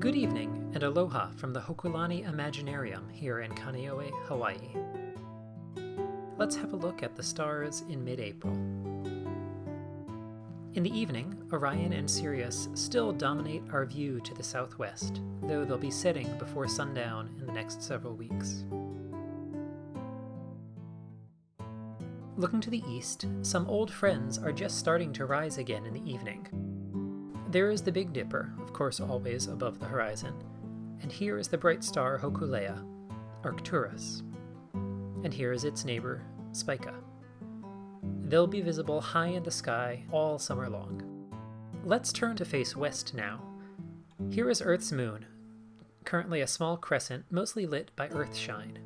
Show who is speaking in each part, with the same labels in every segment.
Speaker 1: Good evening and aloha from the Hokulani Imaginarium here in Kaneohe, Hawaii. Let's have a look at the stars in mid-April. In the evening, Orion and Sirius still dominate our view to the southwest, though they'll be setting before sundown in the next several weeks. Looking to the east, some old friends are just starting to rise again in the evening. There is the Big Dipper, of course always above the horizon, and here is the bright star Hokulea, Arcturus, and here is its neighbor, Spica. They'll be visible high in the sky all summer long. Let's turn to face west now. Here is Earth's moon, currently a small crescent mostly lit by Earthshine.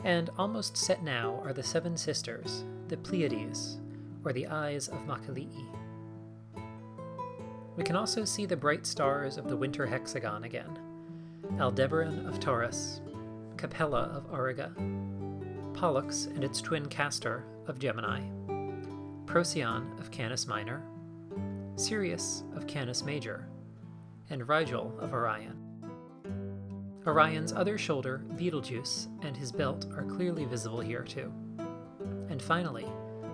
Speaker 1: And almost set now are the seven sisters, the Pleiades, or the eyes of Makali'i. We can also see the bright stars of the winter hexagon again, Aldebaran of Taurus, Capella of Auriga, Pollux and its twin Castor of Gemini, Procyon of Canis Minor, Sirius of Canis Major, and Rigel of Orion. Orion's other shoulder, Betelgeuse, and his belt are clearly visible here too. And finally,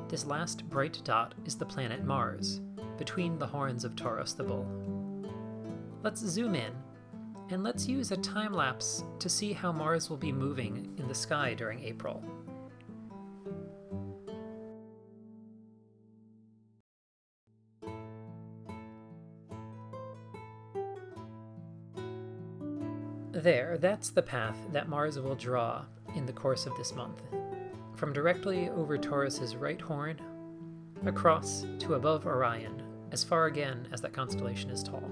Speaker 1: this last bright dot is the planet Mars, between the horns of Taurus the bull. Let's zoom in, and let's use a time lapse to see how Mars will be moving in the sky during April. There, that's the path that Mars will draw in the course of this month, from directly over Taurus's right horn, across to above Orion, as far again as that constellation is tall.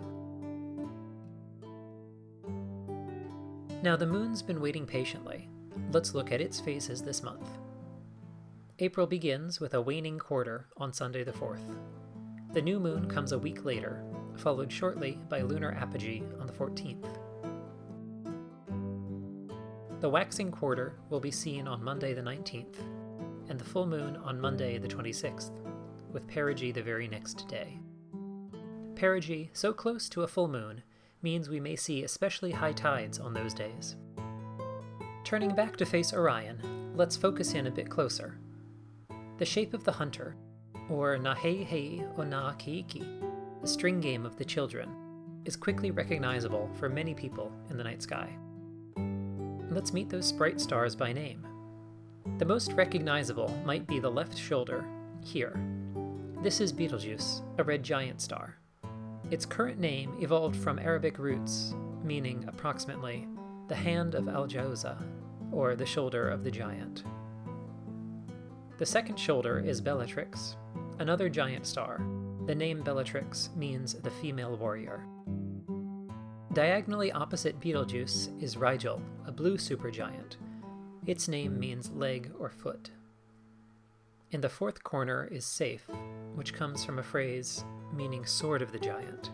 Speaker 1: Now the moon's been waiting patiently. Let's look at its phases this month. April begins with a waning quarter on Sunday the 4th. The new moon comes a week later, followed shortly by lunar apogee on the 14th. The waxing quarter will be seen on Monday the 19th, and the full moon on Monday the 26th, with perigee the very next day. Perigee, so close to a full moon, means we may see especially high tides on those days. Turning back to face Orion, let's focus in a bit closer. The shape of the hunter, or Nahei o na Keiki, the string game of the children, is quickly recognizable for many people in the night sky. Let's meet those bright stars by name. The most recognizable might be the left shoulder, here. This is Betelgeuse, a red giant star. Its current name evolved from Arabic roots, meaning approximately the hand of Al-Jauza, or the shoulder of the giant. The second shoulder is Bellatrix, another giant star. The name Bellatrix means the female warrior. Diagonally opposite Betelgeuse is Rigel, a blue supergiant. Its name means leg or foot. In the fourth corner is Safe, which comes from a phrase meaning sword of the giant.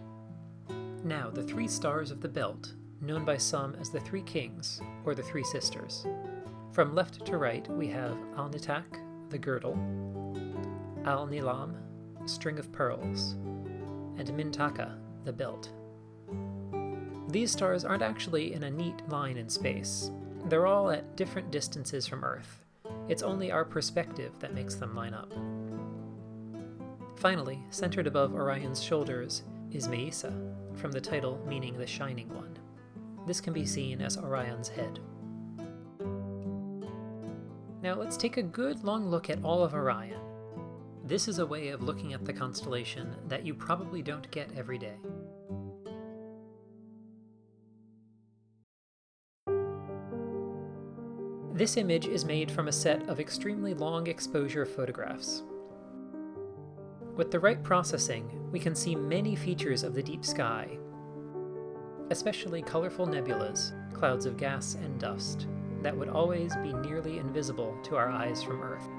Speaker 1: Now, the three stars of the belt, known by some as the Three Kings, or the Three Sisters. From left to right, we have Al-Nitak, the girdle, Al-Nilam, string of pearls, and Mintaka, the belt. These stars aren't actually in a neat line in space. They're all at different distances from Earth. It's only our perspective that makes them line up. Finally, centered above Orion's shoulders is Meisa, from the title meaning the Shining One. This can be seen as Orion's head. Now let's take a good long look at all of Orion. This is a way of looking at the constellation that you probably don't get every day. This image is made from a set of extremely long exposure photographs. With the right processing, we can see many features of the deep sky, especially colorful nebulas, clouds of gas and dust, that would always be nearly invisible to our eyes from Earth.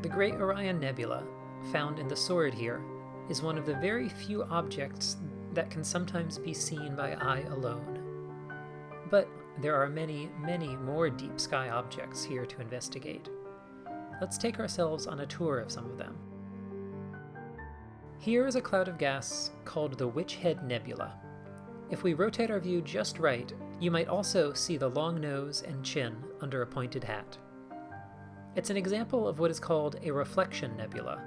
Speaker 1: The Great Orion Nebula, found in the sword here, is one of the very few objects that can sometimes be seen by eye alone. But there are many, many more deep sky objects here to investigate. Let's take ourselves on a tour of some of them. Here is a cloud of gas called the Witch Head Nebula. If we rotate our view just right, you might also see the long nose and chin under a pointed hat. It's an example of what is called a reflection nebula.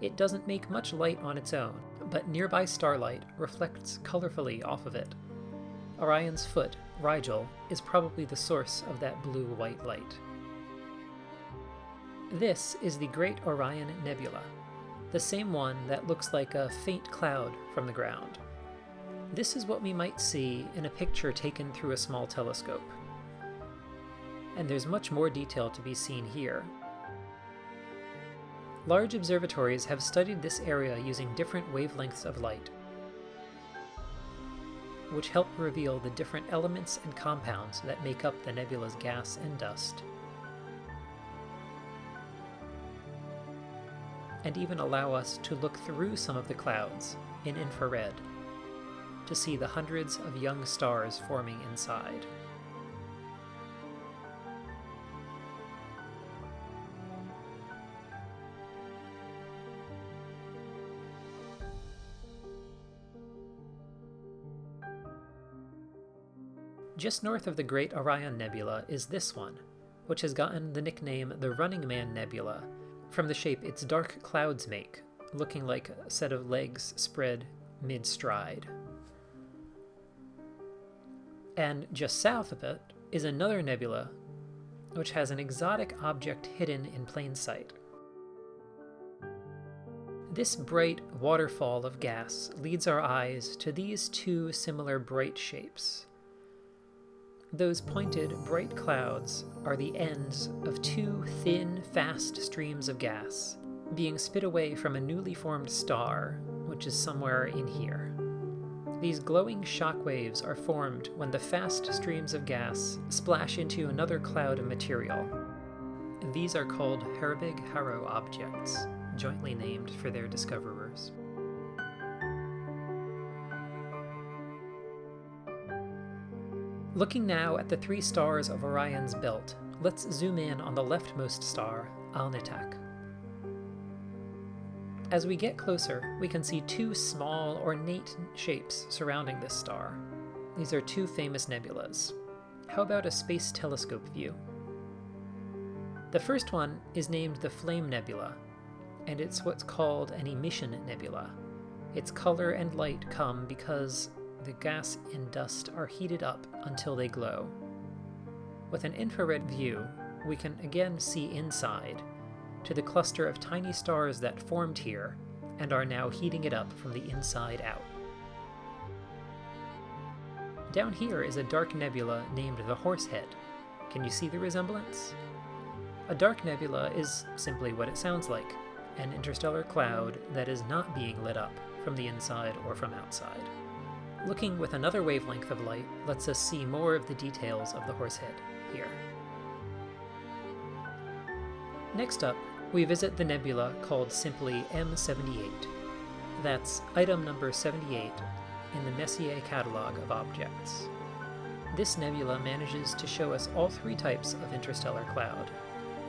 Speaker 1: It doesn't make much light on its own, but nearby starlight reflects colorfully off of it. Orion's foot, Rigel, is probably the source of that blue-white light. This is the Great Orion Nebula, the same one that looks like a faint cloud from the ground. This is what we might see in a picture taken through a small telescope. And there's much more detail to be seen here. Large observatories have studied this area using different wavelengths of light, which help reveal the different elements and compounds that make up the nebula's gas and dust, and even allow us to look through some of the clouds in infrared to see the hundreds of young stars forming inside. Just north of the Great Orion Nebula is this one, which has gotten the nickname the Running Man Nebula from the shape its dark clouds make, looking like a set of legs spread mid-stride. And just south of it is another nebula, which has an exotic object hidden in plain sight. This bright waterfall of gas leads our eyes to these two similar bright shapes. Those pointed, bright clouds are the ends of two thin, fast streams of gas being spit away from a newly formed star, which is somewhere in here. These glowing shock waves are formed when the fast streams of gas splash into another cloud of material. These are called Herbig-Haro objects, jointly named for their discoverers. Looking now at the three stars of Orion's belt, let's zoom in on the leftmost star, Alnitak. As we get closer, we can see two small, ornate shapes surrounding this star. These are two famous nebulas. How about a space telescope view? The first one is named the Flame Nebula, and it's what's called an emission nebula. Its color and light come because the gas and dust are heated up until they glow. With an infrared view, we can again see inside, to the cluster of tiny stars that formed here and are now heating it up from the inside out. Down here is a dark nebula named the Horsehead. Can you see the resemblance? A dark nebula is simply what it sounds like, an interstellar cloud that is not being lit up from the inside or from outside. Looking with another wavelength of light lets us see more of the details of the Horsehead here. Next up, we visit the nebula called simply M78. That's item number 78 in the Messier catalog of objects. This nebula manages to show us all three types of interstellar cloud: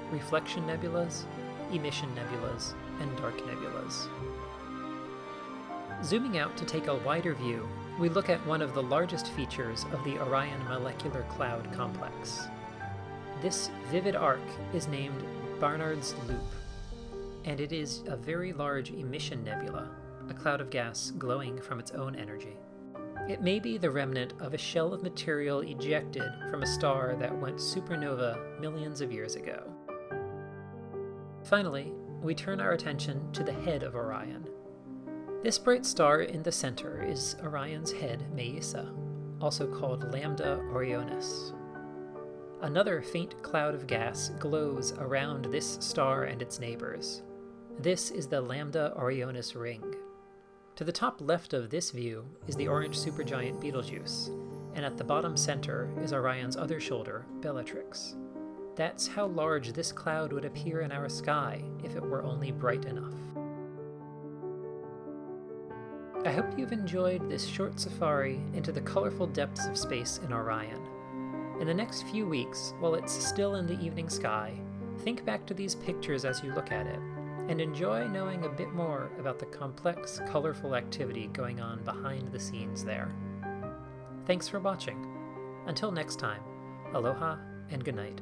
Speaker 1: reflection nebulas, emission nebulas, and dark nebulas. Zooming out to take a wider view, we look at one of the largest features of the Orion molecular cloud complex. This vivid arc is named Barnard's Loop, and it is a very large emission nebula, a cloud of gas glowing from its own energy. It may be the remnant of a shell of material ejected from a star that went supernova millions of years ago. Finally, we turn our attention to the head of Orion. This bright star in the center is Orion's head, Meissa, also called Lambda Orionis. Another faint cloud of gas glows around this star and its neighbors. This is the Lambda Orionis ring. To the top left of this view is the orange supergiant Betelgeuse, and at the bottom center is Orion's other shoulder, Bellatrix. That's how large this cloud would appear in our sky if it were only bright enough. I hope you've enjoyed this short safari into the colorful depths of space in Orion. In the next few weeks, while it's still in the evening sky, think back to these pictures as you look at it, and enjoy knowing a bit more about the complex, colorful activity going on behind the scenes there. Thanks for watching. Until next time, aloha and good night.